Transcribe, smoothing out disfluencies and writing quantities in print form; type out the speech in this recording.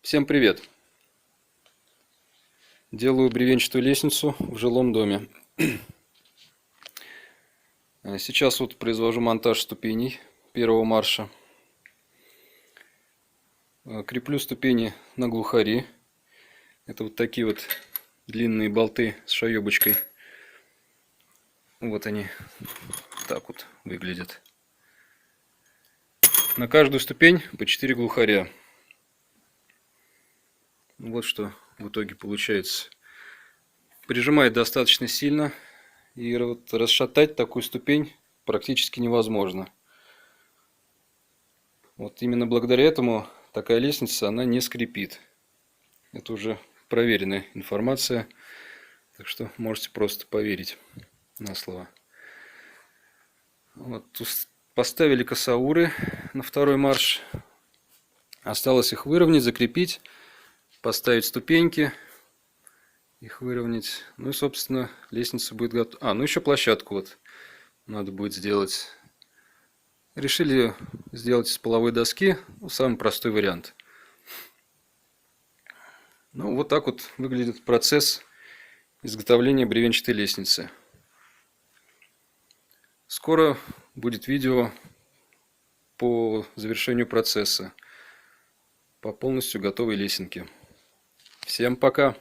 Всем привет! Делаю бревенчатую лестницу в жилом доме. Сейчас вот произвожу монтаж ступеней первого марша. Креплю ступени на глухари. Это вот такие вот длинные болты с шаебочкой. Вот они так вот выглядят. На каждую ступень по 4 глухаря. Вот что в итоге получается. Прижимает достаточно сильно, и вот расшатать такую ступень практически невозможно. Вот именно благодаря этому такая лестница, она не скрипит. Это уже проверенная информация, так что можете просто поверить на слово. Вот поставили косауры на второй марш. Осталось их выровнять, закрепить, поставить ступеньки, их выровнять. Ну и, собственно, лестница будет готова. Ну еще площадку вот надо будет сделать. Решили сделать из половой доски, самый простой вариант. Ну вот так вот выглядит процесс изготовления бревенчатой лестницы. Скоро будет видео по завершению процесса, по полностью готовой лесенке. Всем пока!